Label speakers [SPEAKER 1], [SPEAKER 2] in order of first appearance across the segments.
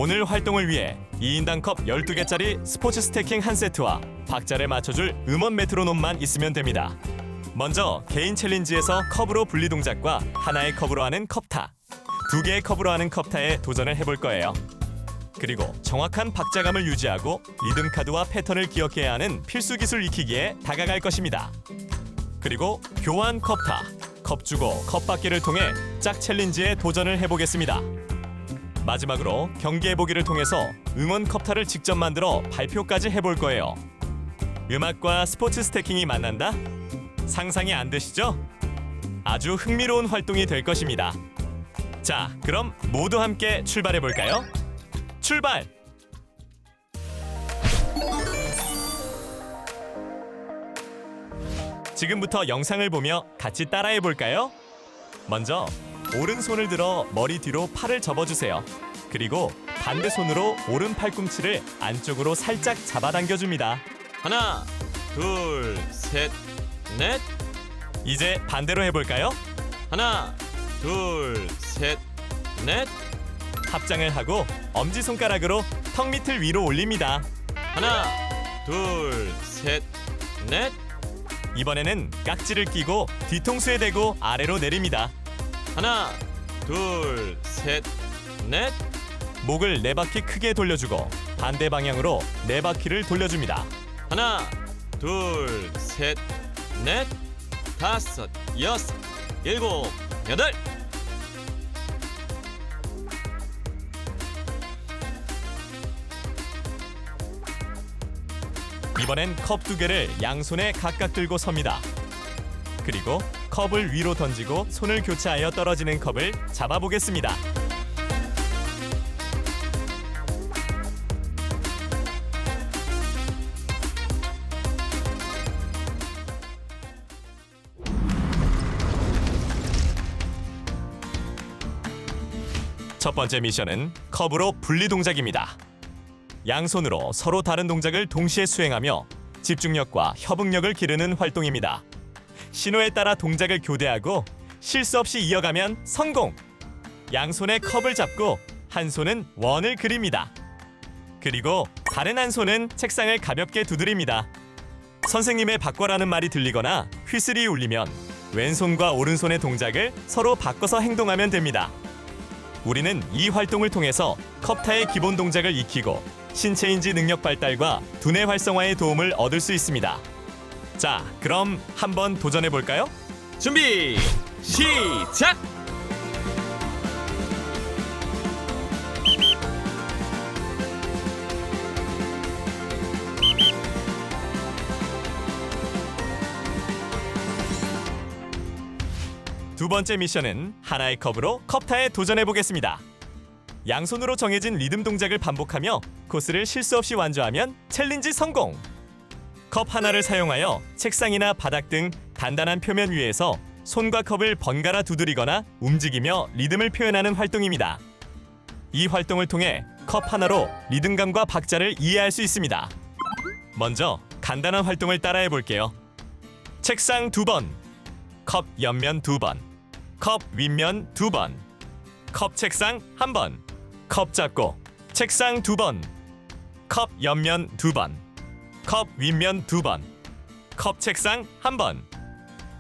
[SPEAKER 1] 오늘 활동을 위해 2인당 컵 12개짜리 스포츠 스태킹 한 세트와 박자를 맞춰줄 음원 메트로놈만 있으면 됩니다. 먼저 개인 챌린지에서 컵으로 분리 동작과 하나의 컵으로 하는 컵타, 2개의 컵으로 하는 컵타에 도전을 해볼 거예요. 그리고 정확한 박자감을 유지하고 리듬 카드와 패턴을 기억해야 하는 필수 기술 익히기에 다가갈 것입니다. 그리고 교환 컵타, 컵 주고 컵 받기를 통해 짝 챌린지에 도전을 해보겠습니다. 마지막으로 경기해보기를 통해서 응원 컵타를 직접 만들어 발표까지 해볼 거예요. 음악과 스포츠 스태킹이 만난다? 상상이 안 되시죠? 아주 흥미로운 활동이 될 것입니다. 자, 그럼 모두 함께 출발해볼까요? 출발! 지금부터 영상을 보며 같이 따라해볼까요? 먼저 오른손을 들어 머리 뒤로 팔을 접어주세요. 그리고 반대손으로 오른 팔꿈치를 안쪽으로 살짝 잡아당겨줍니다.
[SPEAKER 2] 하나, 둘, 셋, 넷.
[SPEAKER 1] 이제 반대로 해볼까요?
[SPEAKER 2] 하나, 둘, 셋, 넷.
[SPEAKER 1] 합장을 하고 엄지손가락으로 턱 밑을 위로 올립니다.
[SPEAKER 2] 하나, 둘, 셋, 넷.
[SPEAKER 1] 이번에는 깍지를 끼고 뒤통수에 대고 아래로 내립니다.
[SPEAKER 2] 하나, 둘, 셋, 넷.
[SPEAKER 1] 목을 4바퀴 크게 돌려주고 반대 방향으로 4바퀴를 돌려줍니다.
[SPEAKER 2] 하나, 둘, 셋, 넷. 다섯, 여섯, 일곱, 여덟.
[SPEAKER 1] 이번엔 컵 2개를 양손에 각각 들고 섭니다. 그리고 컵을 위로 던지고 손을 교차하여 떨어지는 컵을 잡아보겠습니다. 첫 번째 미션은 컵으로 분리 동작입니다. 양손으로 서로 다른 동작을 동시에 수행하며 집중력과 협응력을 기르는 활동입니다. 신호에 따라 동작을 교대하고 실수 없이 이어가면 성공! 양손에 컵을 잡고 한 손은 원을 그립니다. 그리고 다른 한 손은 책상을 가볍게 두드립니다. 선생님의 바꿔라는 말이 들리거나 휘슬이 울리면 왼손과 오른손의 동작을 서로 바꿔서 행동하면 됩니다. 우리는 이 활동을 통해서 컵타의 기본 동작을 익히고 신체인지 능력 발달과 두뇌 활성화에 도움을 얻을 수 있습니다. 자, 그럼 한번 도전해 볼까요?
[SPEAKER 2] 준비, 시작!
[SPEAKER 1] 두 번째 미션은 하나의 컵으로 컵타에 도전해 보겠습니다. 양손으로 정해진 리듬 동작을 반복하며 코스를 실수 없이 완주하면 챌린지 성공! 컵 하나를 사용하여 책상이나 바닥 등 단단한 표면 위에서 손과 컵을 번갈아 두드리거나 움직이며 리듬을 표현하는 활동입니다. 이 활동을 통해 컵 하나로 리듬감과 박자를 이해할 수 있습니다. 먼저 간단한 활동을 따라해 볼게요. 책상 2번, 컵 옆면 2번, 컵 윗면 2번, 컵 책상 1번, 컵 잡고 책상 2번, 컵 옆면 2번, 컵 윗면 2번, 컵 책상 1번.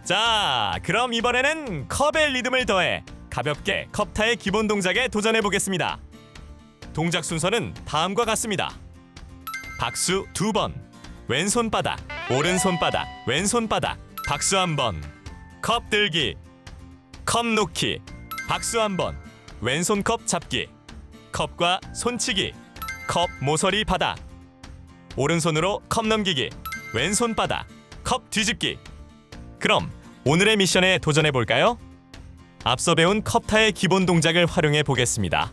[SPEAKER 1] 자, 그럼 이번에는 컵의 리듬을 더해 가볍게 컵타의 기본 동작에 도전해 보겠습니다. 동작 순서는 다음과 같습니다. 박수 2번, 왼손바닥, 오른손바닥, 왼손바닥, 박수 1번, 컵 들기, 컵 놓기, 박수 1번, 왼손 컵 잡기, 컵과 손치기, 컵 모서리 바닥, 오른손으로 컵 넘기기, 왼손 바닥, 컵 뒤집기. 그럼 오늘의 미션에 도전해 볼까요? 앞서 배운 컵타의 기본 동작을 활용해 보겠습니다.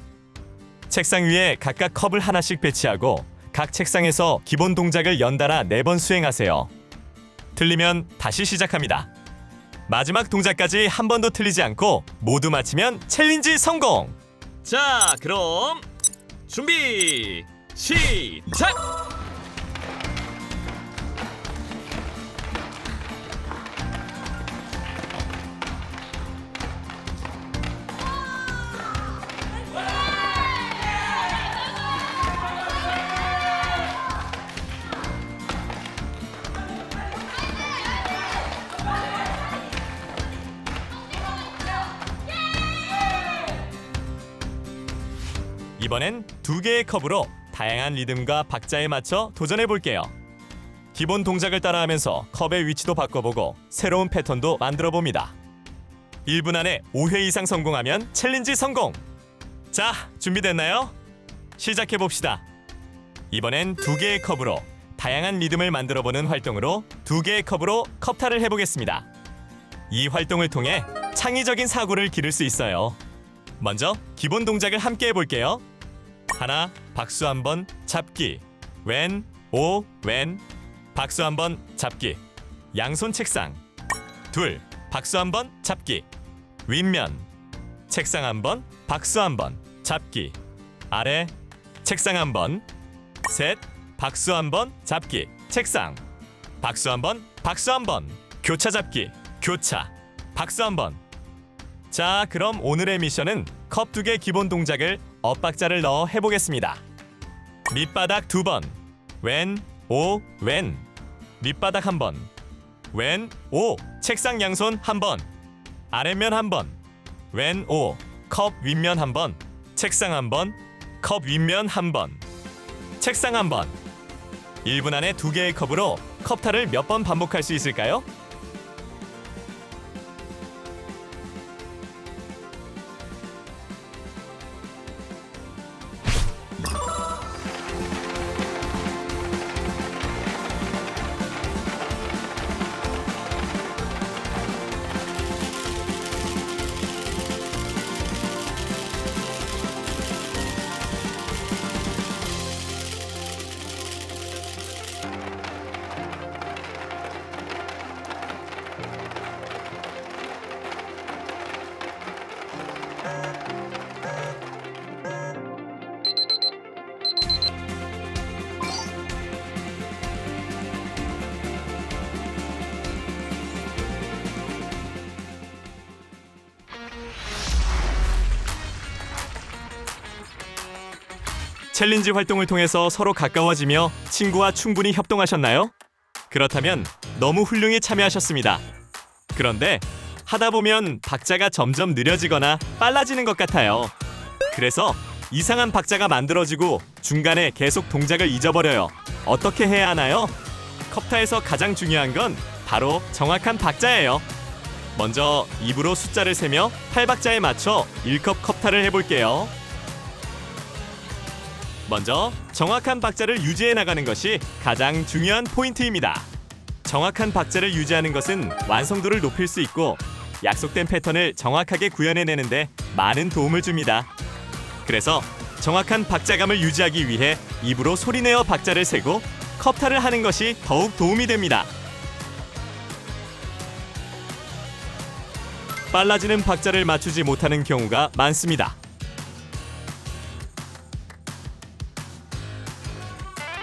[SPEAKER 1] 책상 위에 각각 컵을 하나씩 배치하고 각 책상에서 기본 동작을 연달아 4번 수행하세요. 틀리면 다시 시작합니다. 마지막 동작까지 한 번도 틀리지 않고 모두 맞히면 챌린지 성공!
[SPEAKER 2] 자, 그럼 준비 시작!
[SPEAKER 1] 이번엔 2개의 컵으로 다양한 리듬과 박자에 맞춰 도전해 볼게요. 기본 동작을 따라하면서 컵의 위치도 바꿔보고 새로운 패턴도 만들어 봅니다. 1분 안에 5회 이상 성공하면 챌린지 성공! 자, 준비됐나요? 시작해 봅시다. 이번엔 2개의 컵으로 다양한 리듬을 만들어 보는 활동으로 2개의 컵으로 컵타를 해보겠습니다. 이 활동을 통해 창의적인 사고를 기를 수 있어요. 먼저 기본 동작을 함께 해볼게요. 하나, 박수 한번 잡기. 왼, 오, 왼. 박수 한번 잡기. 양손 책상. 둘, 박수 한번 잡기. 윗면. 책상 한번, 박수 한번 잡기. 아래, 책상 한번. 셋, 박수 한번 잡기. 책상. 박수 한번, 박수 한번. 교차 잡기. 교차. 박수 한번. 자, 그럼 오늘의 미션은 컵 2개 기본 동작을 엇박자를 넣어 해보겠습니다. 밑바닥 2번, 왼, 오, 왼. 밑바닥 1번, 왼, 오. 책상 양손 1번, 아랫면 1번, 왼, 오. 컵 윗면 1번, 책상 1번, 컵 윗면 1번, 책상 1번. 1분 안에 2개의 컵으로 컵타를 몇 번 반복할 수 있을까요? 챌린지 활동을 통해서 서로 가까워지며 친구와 충분히 협동하셨나요? 그렇다면 너무 훌륭히 참여하셨습니다. 그런데 하다 보면 박자가 점점 느려지거나 빨라지는 것 같아요. 그래서 이상한 박자가 만들어지고 중간에 계속 동작을 잊어버려요. 어떻게 해야 하나요? 컵타에서 가장 중요한 건 바로 정확한 박자예요. 먼저 입으로 숫자를 세며 8박자에 맞춰 1컵 컵타를 해볼게요. 먼저 정확한 박자를 유지해 나가는 것이 가장 중요한 포인트입니다. 정확한 박자를 유지하는 것은 완성도를 높일 수 있고 약속된 패턴을 정확하게 구현해내는데 많은 도움을 줍니다. 그래서 정확한 박자감을 유지하기 위해 입으로 소리내어 박자를 세고 컵타를 하는 것이 더욱 도움이 됩니다. 빨라지는 박자를 맞추지 못하는 경우가 많습니다.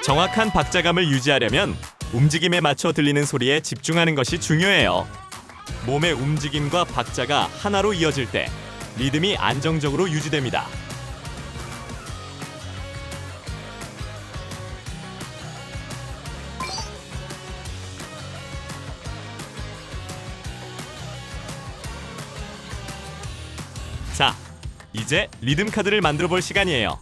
[SPEAKER 1] 정확한 박자감을 유지하려면 움직임에 맞춰 들리는 소리에 집중하는 것이 중요해요. 몸의 움직임과 박자가 하나로 이어질 때 리듬이 안정적으로 유지됩니다. 자, 이제 리듬 카드를 만들어 볼 시간이에요.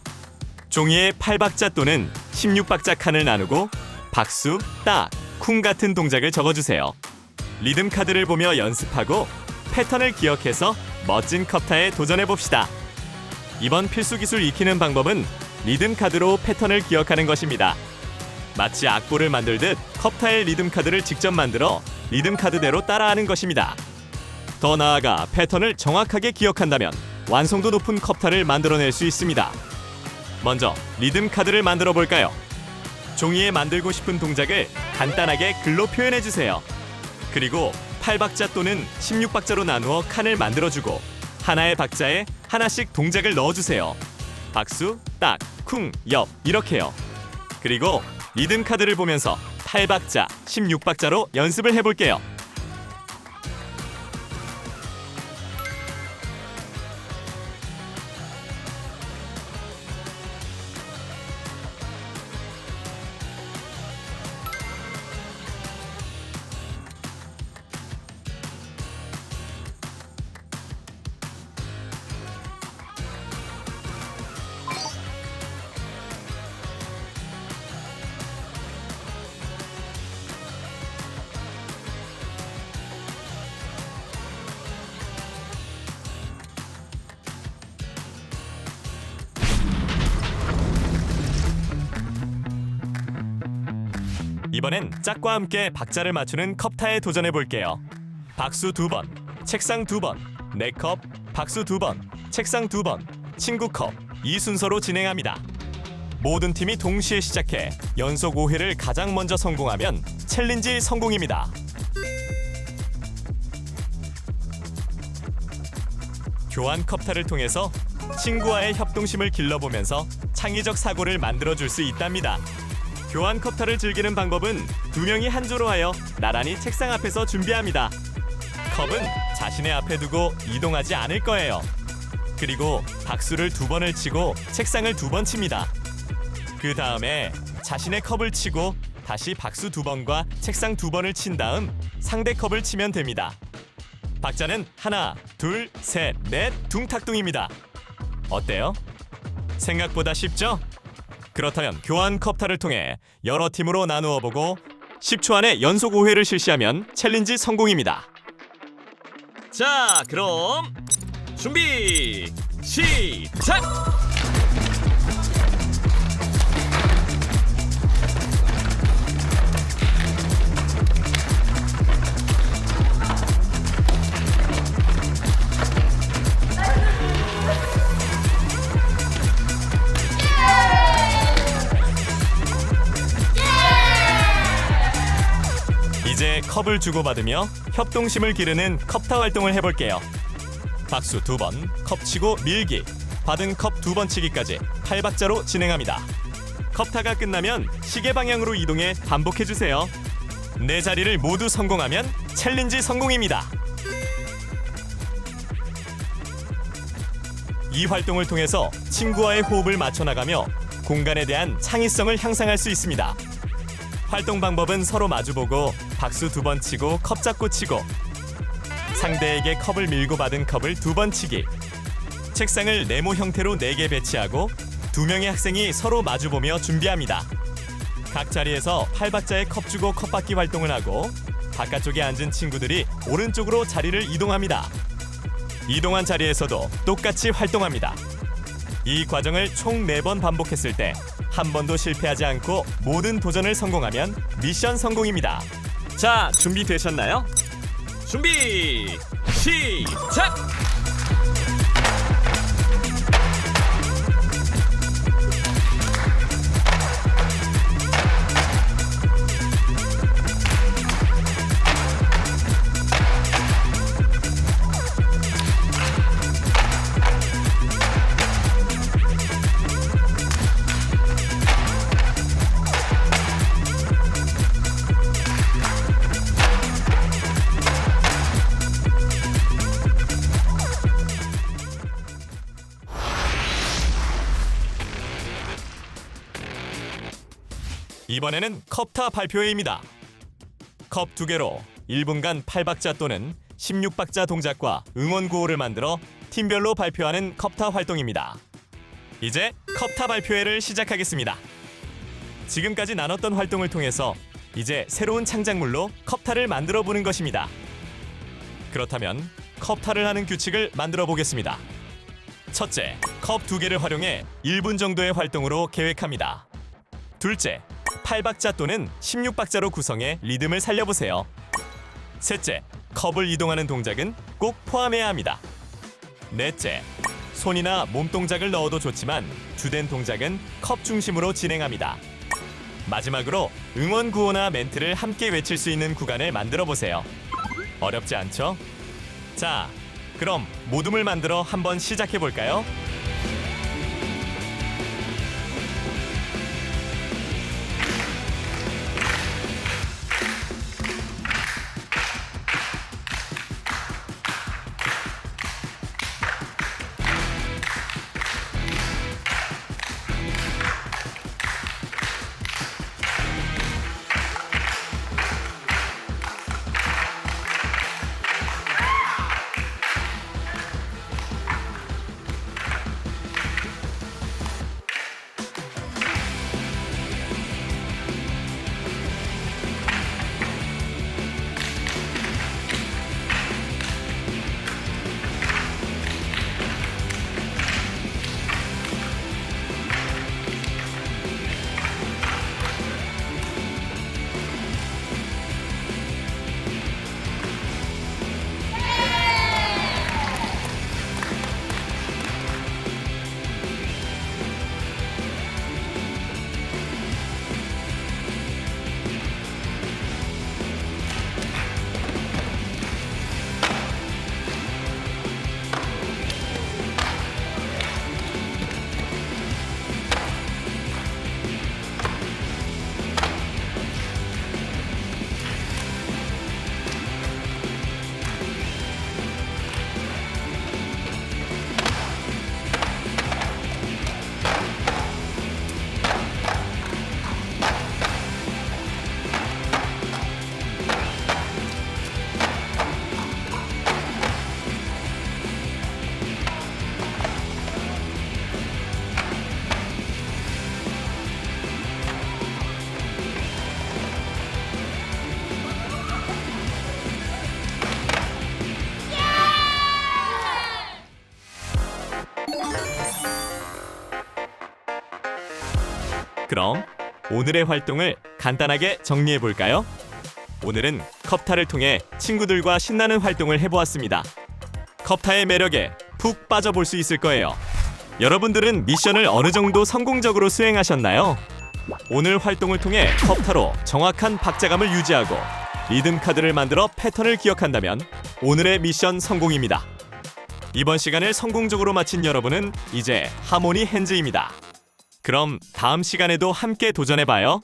[SPEAKER 1] 종이에 8박자 또는 16박자 칸을 나누고 박수, 딱, 쿵 같은 동작을 적어주세요. 리듬 카드를 보며 연습하고 패턴을 기억해서 멋진 컵타에 도전해봅시다. 이번 필수 기술 익히는 방법은 리듬 카드로 패턴을 기억하는 것입니다. 마치 악보를 만들듯 컵타의 리듬 카드를 직접 만들어 리듬 카드대로 따라하는 것입니다. 더 나아가 패턴을 정확하게 기억한다면 완성도 높은 컵타를 만들어낼 수 있습니다. 먼저 리듬 카드를 만들어 볼까요? 종이에 만들고 싶은 동작을 간단하게 글로 표현해 주세요. 그리고 8박자 또는 16박자로 나누어 칸을 만들어주고 하나의 박자에 하나씩 동작을 넣어주세요. 박수, 딱, 쿵, 옆 이렇게요. 그리고 리듬 카드를 보면서 8박자, 16박자로 연습을 해볼게요. 이번엔 짝과 함께 박자를 맞추는 컵타에 도전해 볼게요. 박수 2번, 책상 2번, 내 컵, 박수 2번, 책상 2번, 친구 컵 이 순서로 진행합니다. 모든 팀이 동시에 시작해 연속 5회를 가장 먼저 성공하면 챌린지 성공입니다. 교환 컵타를 통해서 친구와의 협동심을 길러보면서 창의적 사고를 만들어줄 수 있답니다. 교환 컵타를 즐기는 방법은 2명이 한 조로 하여 나란히 책상 앞에서 준비합니다. 컵은 자신의 앞에 두고 이동하지 않을 거예요. 그리고 박수를 2번을 치고 책상을 2번 칩니다. 그 다음에 자신의 컵을 치고 다시 박수 2번과 책상 2번을 친 다음 상대 컵을 치면 됩니다. 박자는 하나, 둘, 셋, 넷, 둥탁둥입니다. 어때요? 생각보다 쉽죠? 그렇다면 교환 컵타를 통해 여러 팀으로 나누어 보고 10초 안에 연속 5회를 실시하면 챌린지 성공입니다.
[SPEAKER 2] 자, 그럼 준비 시작!
[SPEAKER 1] 이제 컵을 주고받으며 협동심을 기르는 컵타 활동을 해볼게요. 박수 2번, 컵 치고 밀기, 받은 컵 2번 치기까지 8박자로 진행합니다. 컵타가 끝나면 시계 방향으로 이동해 반복해주세요. 네 자리를 모두 성공하면 챌린지 성공입니다. 이 활동을 통해서 친구와의 호흡을 맞춰나가며 공간에 대한 창의성을 향상할 수 있습니다. 활동 방법은 서로 마주보고 박수 2번 치고 컵 잡고 치고, 상대에게 컵을 밀고 받은 컵을 2번 치기, 책상을 네모 형태로 4개 배치하고 2명의 학생이 서로 마주보며 준비합니다. 각 자리에서 8박자의 컵 주고 컵 받기 활동을 하고 바깥쪽에 앉은 친구들이 오른쪽으로 자리를 이동합니다. 이동한 자리에서도 똑같이 활동합니다. 이 과정을 총 4번 반복했을 때 한 번도 실패하지 않고 모든 도전을 성공하면 미션 성공입니다.
[SPEAKER 2] 자, 준비되셨나요? 준비 시작!
[SPEAKER 1] 이번에는 컵타 발표회입니다. 컵 2개로 1분간 8박자 또는 16박자 동작과 응원 구호를 만들어 팀별로 발표하는 컵타 활동입니다. 이제 컵타 발표회를 시작하겠습니다. 지금까지 나눴던 활동을 통해서 이제 새로운 창작물로 컵타를 만들어 보는 것입니다. 그렇다면 컵타를 하는 규칙을 만들어 보겠습니다. 첫째, 컵 2개를 활용해 1분 정도의 활동으로 계획합니다. 둘째, 8박자 또는 16박자로 구성해 리듬을 살려보세요. 셋째, 컵을 이동하는 동작은 꼭 포함해야 합니다. 넷째, 손이나 몸 동작을 넣어도 좋지만 주된 동작은 컵 중심으로 진행합니다. 마지막으로 응원 구호나 멘트를 함께 외칠 수 있는 구간을 만들어 보세요. 어렵지 않죠? 자, 그럼 모둠을 만들어 한번 시작해 볼까요? 그럼 오늘의 활동을 간단하게 정리해 볼까요? 오늘은 컵타를 통해 친구들과 신나는 활동을 해보았습니다. 컵타의 매력에 푹 빠져볼 수 있을 거예요. 여러분들은 미션을 어느 정도 성공적으로 수행하셨나요? 오늘 활동을 통해 컵타로 정확한 박자감을 유지하고 리듬 카드를 만들어 패턴을 기억한다면 오늘의 미션 성공입니다. 이번 시간을 성공적으로 마친 여러분은 이제 하모니 핸즈입니다. 그럼 다음 시간에도 함께 도전해봐요.